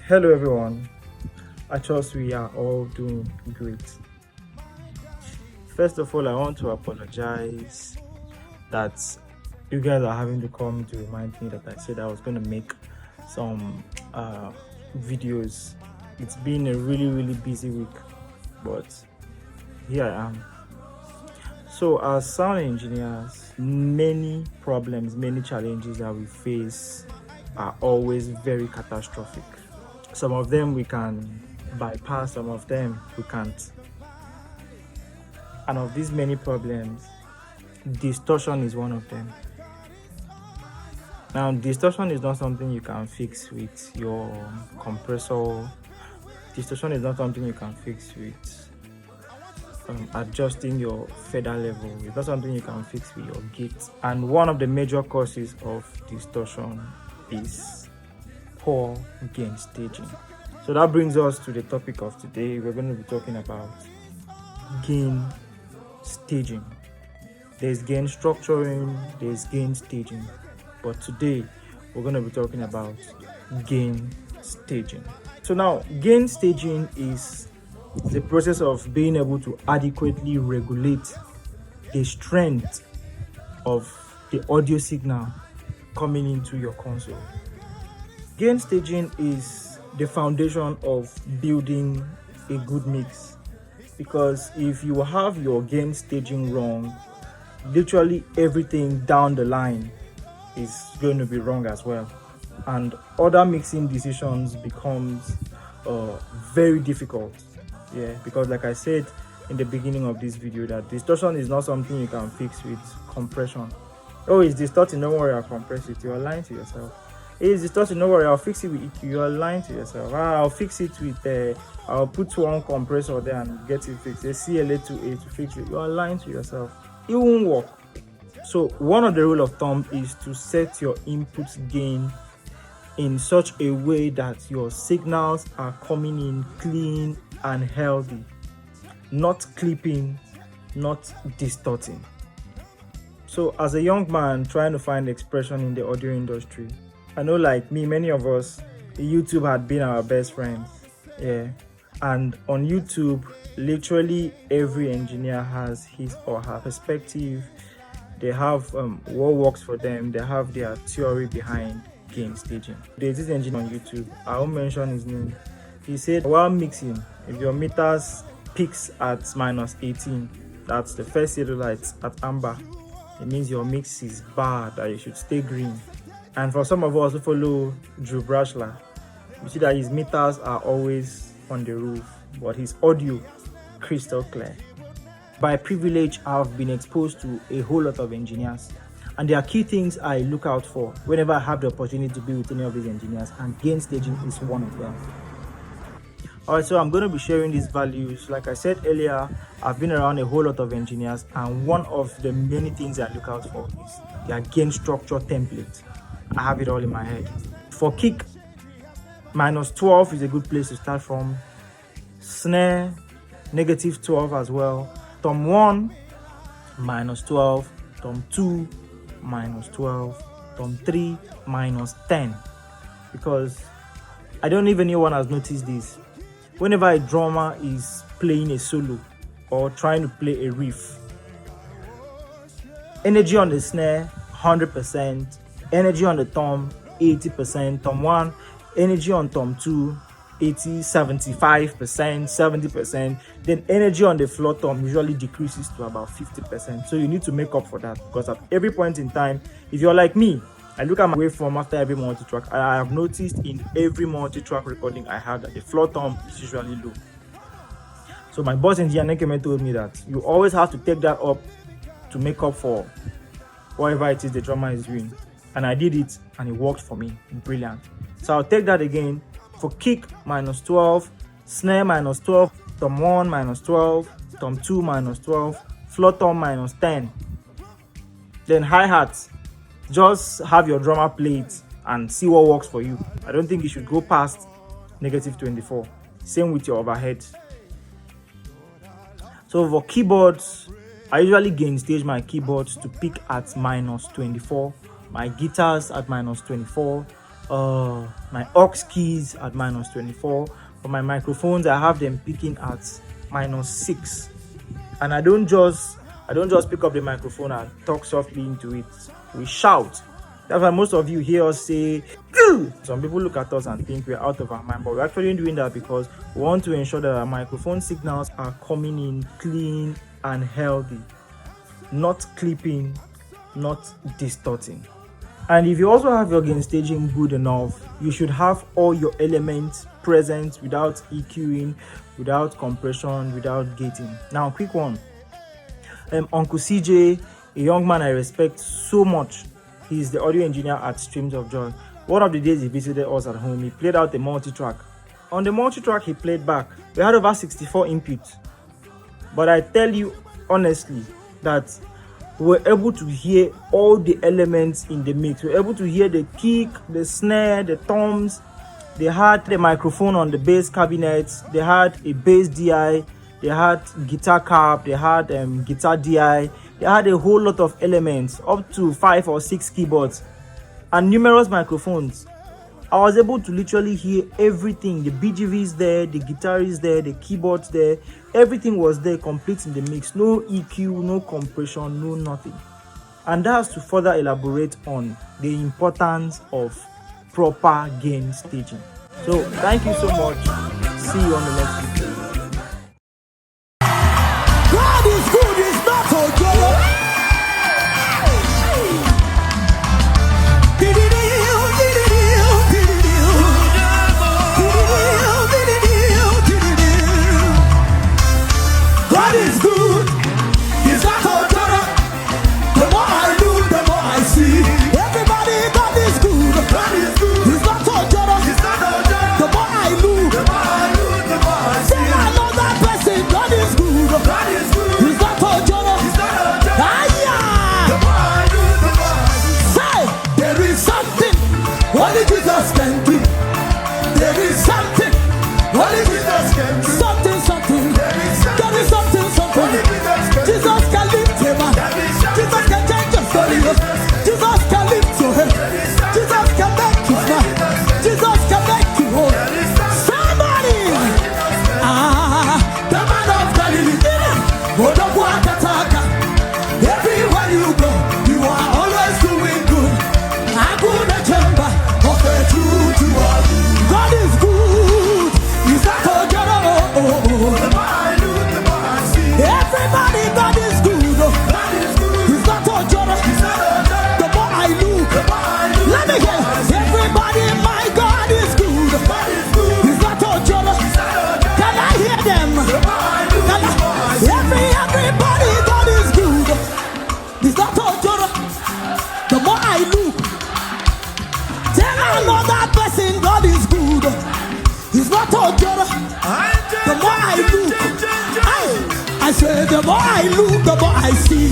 Hello everyone, I trust we are all doing great. First of all, I want to apologize that you guys are having to come to remind me that I said I was going to make some videos. It's been a really busy week, but here I am. So as sound engineers, many problems, many challenges that we face are always very catastrophic. Some of them we can bypass, some of them we can't. And of these many problems, distortion is one of them. Now, distortion is not something you can fix with your compressor. Distortion is not something you can fix with adjusting your feather level. It's not something you can fix with your gate. And one of the major causes of distortion is poor gain staging. So that brings us to the topic of today. We're going to be talking about gain staging. There's gain structuring, there's gain staging, but today we're going to be talking about gain staging. So now, gain staging is the process of being able to adequately regulate the strength of the audio signal coming into your console. Gain staging is the foundation of building a good mix, because if you have your gain staging wrong, literally everything down the line is going to be wrong as well, and other mixing decisions becomes very difficult. Because like I said in the beginning of this video, that distortion is not something you can fix with compression. Oh, it's distorting, don't worry, I'll compress it. You're lying to yourself. It's distorting, don't worry, I'll fix it with EQ. You're lying to yourself. I'll fix it with I'll put one compressor there and get it fixed. A CLA2A to fix it. You're lying to yourself. It won't work. So one of the rule of thumb is to set your input gain in such a way that your signals are coming in clean and healthy, not clipping, not distorting. So as a young man trying to find expression in the audio industry, I know, like me, many of us, YouTube had been our best friends. And on YouTube, literally every engineer has his or her perspective. They have what works for them. They have their theory behind gain staging. There's this engineer on YouTube, I won't mention his name. He said, while mixing, if your meters peaks at -18, that's the first yellow light at amber, it means your mix is bad, that you should stay green. And for some of us who follow Drew Brashler, you see that his meters are always on the roof, but his audio crystal clear. By privilege, I've been exposed to a whole lot of engineers, and there are key things I look out for whenever I have the opportunity to be with any of these engineers, and gain staging is one of them. Alright, so I'm going to be sharing these values. Like I said earlier, I've been around a whole lot of engineers, and one of the many things I look out for is their gain structure template. I have it all in my head. For kick, -12 is a good place to start from. Snare, -12 as well. Tom 1, -12. Tom 2, -12. Tom 3, -10. Because I don't even know one has noticed this. Whenever a drummer is playing a solo or trying to play a riff, energy on the snare 100%, energy on the tom 80%, tom 1, energy on tom 2 80, 75%, 70%, then energy on the floor tom usually decreases to about 50%. So you need to make up for that, because at every point in time, if you're like me, I look at my waveform after every multi-track. I have noticed in every multi-track recording I have that the floor tom is usually low. So my boss engineer Engr told me that you always have to take that up to make up for whatever it is the drummer is doing. And I did it, and it worked for me. Brilliant. So I'll take that again. For kick, -12, snare -12, tom 1 -12, tom 2 -12, floor tom -10. Then hi-hats, just have your drummer play it and see what works for you. I don't think you should go past -24. Same with your overhead. So for keyboards, I usually gain stage my keyboards to peak at -24, my guitars at -24, my aux keys at -24. For my microphones, I have them picking at -6. And I don't just pick up the microphone and talk softly into it. We shout. That's why most of you hear us say, "Goo!" Some people look at us and think we're out of our mind, but we're actually doing that because we want to ensure that our microphone signals are coming in clean and healthy, not clipping, not distorting. And if you also have your gain staging good enough, you should have all your elements present without EQing, without compression, without gating. Now, quick one. Uncle CJ, a young man I respect so much. He's the audio engineer at Streams of Joy. One of the days he visited us at home, he played out the multitrack. On the multitrack he played back, we had over 64 inputs. But I tell you honestly that we were able to hear all the elements in the mix. We were able to hear the kick, the snare, the toms. They had the microphone on the bass cabinet. They had a bass DI. They had guitar cap. They had guitar DI. They had a whole lot of elements, up to 5 or 6 keyboards, and numerous microphones. I was able to literally hear everything. The BGV is there, the guitar is there, the keyboards there. Everything was there, complete in the mix. No EQ, no compression, no nothing. And that's to further elaborate on the importance of proper gain staging. So thank you so much. See you on the next video. God is good, it's not for joy. God is good, it's not for joy. The more I do, the more I see. Everybody, God is good. God is good, it's not for joy. The more I do, the more I see. Then I know that person, God is good. God is good. He's not for joy. The more I do, the more I see. Say, there is something only Jesus can do. There is something only Jesus can do. Something. There is something. Jesus can lift him up. Jesus can change your story. Jesus can lift your head. Jesus can make you smile. Jesus can make you whole. Somebody, the man of Galilee. Everywhere you go, you are always doing good. I go the chamber of the truth you are. God is good. He's not for the more I do, the more I see. Everybody, God is good. God is good. He's not for the more I look. Let me hear. Everybody, my God is good. God is good. He's not for Can I hear them? Everybody, God is good. He's not for the more I look. Tell another person God is good. He's not for the more I look. I say the more I look, the more I see.